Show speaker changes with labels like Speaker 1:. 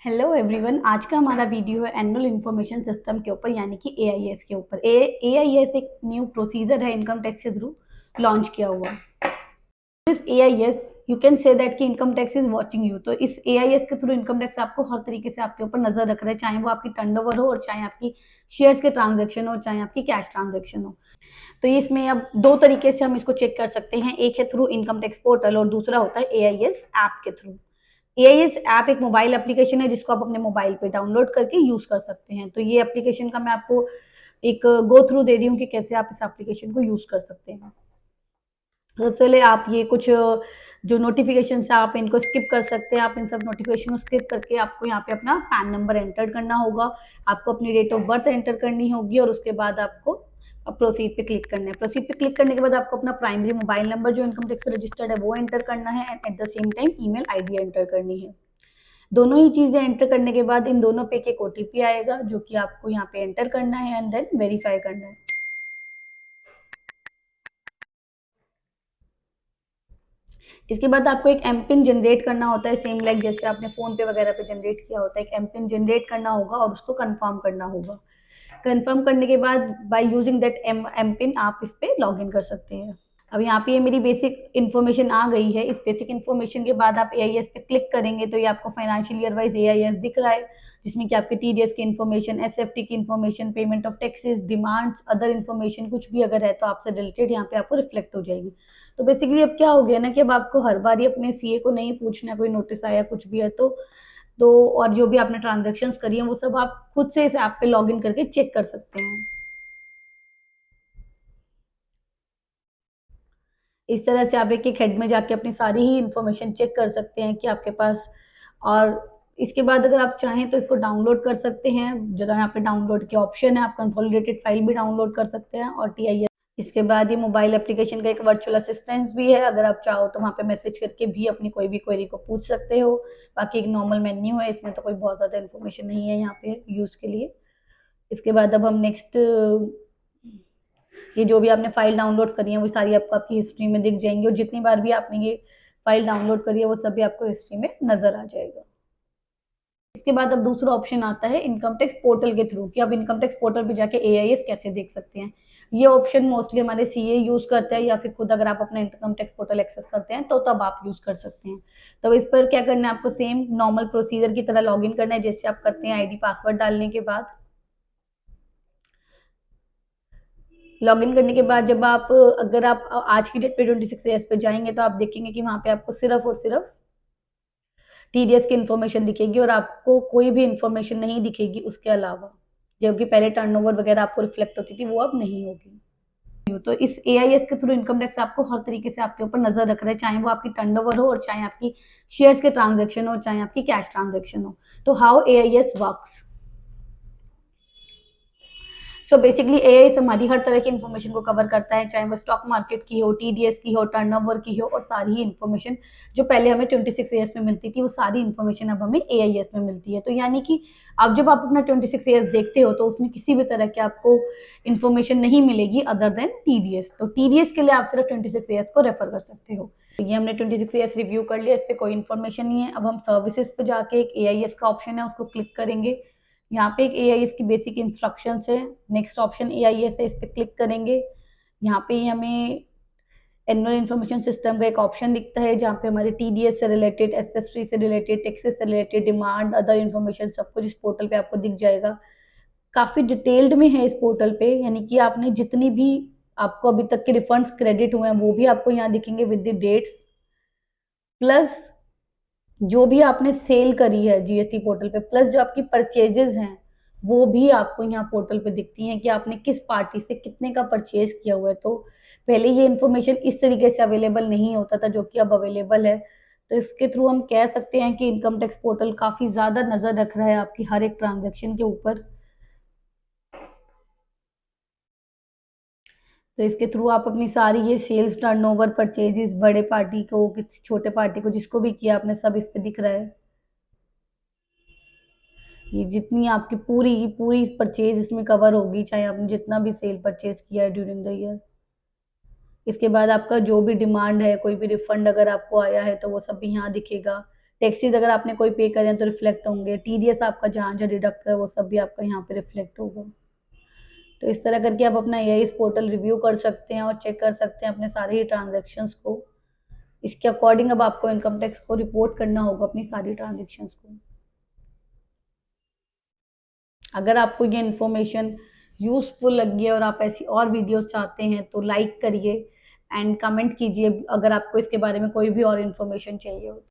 Speaker 1: Hello everyone, आज का हमारा वीडियो है एनुअल इंफॉर्मेशन सिस्टम के ऊपर यानी कि एआईएस के ऊपर। एआईएस एक न्यू प्रोसीजर है इनकम टैक्स के थ्रू लॉन्च किया हुआ। This AIS you can say that कि income tax is watching you. तो इस एआईएस के थ्रू इनकम टैक्स आपको हर तरीके से आपके ऊपर नजर रख रहा है, चाहे वो आपकी टर्नओवर हो और चाहे आपकी शेयर्स के ट्रांजेक्शन हो, चाहे आपकी कैश ट्रांजेक्शन हो। तो इसमें अब दो तरीके से हम इसको चेक कर सकते हैं, एक है थ्रू इनकम टैक्स पोर्टल और दूसरा होता है एआईएस ऐप के थ्रू। एआईएस ऐप एक मोबाइल एप्लीकेशन है जिसको आप अपने मोबाइल पे डाउनलोड करके यूज कर सकते हैं। तो ये एप्लीकेशन का मैं आपको एक गो थ्रू दे रही हूँ कि कैसे आप इस एप्लीकेशन को यूज कर सकते हैं। तो चले आप ये कुछ जो नोटिफिकेशन है आप इनको स्किप कर सकते हैं। आप इन सब नोटिफिकेशन को स्किप करके आपको यहाँ पे अपना पैन नंबर एंटर करना होगा, आपको अपनी डेट ऑफ बर्थ एंटर करनी होगी और उसके बाद आपको प्रोसीड पे क्लिक करना है। प्रोसीड पे क्लिक करने के बाद आपको अपना प्राइमरी मोबाइल नंबर जो इनकम टैक्स पे रजिस्टर्ड है वो एंटर करना है and at the same time email ID enter करनी है। दोनों ही चीजें एंटर करने के बाद इन दोनों पे एक ओटीपी आएगा जो कि आपको यहाँ पे एंटर करना है एंड देन वेरीफाई करना है। इसके बाद आपको एक एम पिन जनरेट करना होता है, सेम लाइक जैसे आपने फोन पे वगैरह पे जनरेट किया होता है। एक एम पिन जनरेट करना होगा और उसको कंफर्म करना होगा। कंफर्म करने के बाद by using that M PIN आप इस पे लॉग इन कर सकते हैं। अब यहाँ पे ये मेरी बेसिक इन्फॉर्मेशन आ गई है। इस बेसिक इन्फॉर्मेशन के बाद आप एआईएस पे क्लिक करेंगे तो ये आपको फाइनेंशियल ईयर वाइज एआईएस दिख रहा है, जिसमें कि आपके टीडीएस की इन्फॉर्मेशन, एसएफटी की information, payment of taxes, demands, other information कुछ भी अगर है तो आपसे रिलेटेड यहाँ पे आपको रिफ्लेक्ट हो जाएगी। तो बेसिकली अब क्या हो गया ना कि अब आपको हर बार ही अपने सीए को नहीं पूछना कोई नोटिस आया कुछ भी है तो और जो भी आपने ट्रांजेक्शन्स करी है वो सब आप खुद से इस ऐप पे लॉग इन करके चेक कर सकते हैं। इस तरह से आप एक हेड में जाके अपनी सारी ही इंफॉर्मेशन चेक कर सकते हैं कि आपके पास। और इसके बाद अगर आप चाहें तो इसको डाउनलोड कर सकते हैं, जगह यहाँ पे डाउनलोड की ऑप्शन है, आप कंसोलिडेटेड फाइल भी डाउनलोड कर सकते हैं और टीआईएस। इसके बाद ये मोबाइल एप्लीकेशन का एक वर्चुअल असिस्टेंस भी है, अगर आप चाहो तो वहाँ पे मैसेज करके भी अपनी कोई भी क्वेरी को पूछ सकते हो। बाकी एक नॉर्मल मेन्यू है, इसमें तो कोई बहुत ज़्यादा इन्फॉर्मेशन नहीं है यहाँ पे यूज़ के लिए। इसके बाद अब हम नेक्स्ट, ये जो भी आपने फाइल डाउनलोड करी है वो सारी आपको आपकी हिस्ट्री में दिख जाएंगी और जितनी बार भी आपने ये फाइल डाउनलोड करी है वो सभी आपको हिस्ट्री में नजर आ जाएगा। इसके बाद अब दूसरा ऑप्शन आता है इनकम टैक्स पोर्टल के थ्रू कि आप इनकम टैक्स पोर्टल पे जाके एआईएस कैसे देख सकते हैं। ये ऑप्शन मोस्टली हमारे सीए यूज करते हैं या फिर खुद अगर आप अपना इनकम टैक्स पोर्टल एक्सेस करते हैं तो तब आप यूज कर सकते हैं। तो इस पर क्या करना है, आपको सेम नॉर्मल प्रोसीजर की तरह लॉग इन करना है जैसे आप करते हैं आईडी पासवर्ड डालने के बाद। लॉगिन करने के बाद जब आप, अगर आप आज की डेट पे 26 पे जाएंगे तो आप देखेंगे कि वहां पे आपको सिर्फ और सिर्फ टीडीएस की इन्फॉर्मेशन दिखेगी और आपको कोई भी इन्फॉर्मेशन नहीं दिखेगी उसके अलावा। जबकि पहले टर्नओवर वगैरह आपको रिफ्लेक्ट होती थी वो अब नहीं होगी। तो इस एआईएस के थ्रू इनकम टैक्स आपको हर तरीके से आपके ऊपर नजर रख रहा है, चाहे वो आपकी टर्नओवर हो और चाहे आपकी शेयर्स के ट्रांजेक्शन हो, चाहे आपकी कैश ट्रांजेक्शन हो। तो how AIS works. So basically AI हमारी हर तरह की इन्फॉर्मेशन को कवर करता है, चाहे वो स्टॉक मार्केट की हो, टीडीएस की हो, टर्नओवर की हो, और सारी ही इन्फॉर्मेशन जो पहले हमें 26 ईयर्स में मिलती थी वो सारी इन्फॉर्मेशन अब हमें एआईएस में मिलती है। तो यानी कि अब जब आप अपना 26 ईयर्स देखते हो तो उसमें किसी भी तरह की आपको इन्फॉर्मेशन नहीं मिलेगी अदर देन टीडीएस। तो टीडीएस के लिए आप सिर्फ 26 ईयर्स को रेफर कर सकते हो। तो ये हमने 26 ईयर्स रिव्यू कर लिया, इस पर कोई इन्फॉर्मेशन नहीं है। अब हम सर्विसेज पे जाके एक एआईएस का ऑप्शन है उसको क्लिक करेंगे। यहाँ पे एक एआईएस की बेसिक इंस्ट्रक्शंस है, नेक्स्ट ऑप्शन एआईएस है, इस पर क्लिक करेंगे। यहाँ पे हमें एनुअल इन्फॉर्मेशन सिस्टम का एक ऑप्शन दिखता है जहाँ पे हमारे टीडीएस से रिलेटेड, एसएसटी से रिलेटेड, टैक्सेस से रिलेटेड, डिमांड, अदर इन्फॉर्मेशन सब कुछ इस पोर्टल पे आपको दिख जाएगा। काफी डिटेल्ड में है इस पोर्टल पे, यानी कि आपने जितनी भी आपको अभी तक के रिफंड्स क्रेडिट हुए हैं वो भी आपको यहाँ दिखेंगे विद द डेट्स, प्लस जो भी आपने सेल करी है जीएसटी पोर्टल पे, प्लस जो आपकी परचेजेस हैं वो भी आपको यहाँ पोर्टल पे दिखती हैं कि आपने किस पार्टी से कितने का परचेज किया हुआ है। तो पहले ये इन्फॉर्मेशन इस तरीके से अवेलेबल नहीं होता था जो कि अब अवेलेबल है। तो इसके थ्रू हम कह सकते हैं कि इनकम टैक्स पोर्टल काफी ज्यादा नजर रख रहा है आपकी हर एक ट्रांजेक्शन के ऊपर। तो इसके थ्रू आप अपनी सारी ये सेल्स, टर्नओवर, परचेजेस, बड़े पार्टी को, किसी छोटे पार्टी को, जिसको भी किया आपने, सब इस पे दिख रहा है। ये जितनी आपकी पूरी की पूरी परचेज इसमें कवर होगी, चाहे आपने जितना भी सेल परचेज किया है ड्यूरिंग द ईयर। इसके बाद आपका जो भी डिमांड है, कोई भी रिफंड अगर आपको आया है तो वो सब भी यहाँ दिखेगा। टैक्सीज अगर आपने कोई पे करे हैं तो रिफ्लेक्ट होंगे, टीडीएस आपका जहाँ जहाँ डिडक्ट है वो सब भी आपका यहाँ पे रिफ्लेक्ट होगा। तो इस तरह करके आप अपना एआई पोर्टल रिव्यू कर सकते हैं और चेक कर सकते हैं अपने सारे ही ट्रांजेक्शन्स को। इसके अकॉर्डिंग अब आपको इनकम टैक्स को रिपोर्ट करना होगा अपनी सारी ट्रांजेक्शन्स को। अगर आपको ये इन्फॉर्मेशन यूजफुल लगी है और आप ऐसी और वीडियोस चाहते हैं तो लाइक करिए एंड कमेंट कीजिए अगर आपको इसके बारे में कोई भी और इन्फॉर्मेशन चाहिए हो।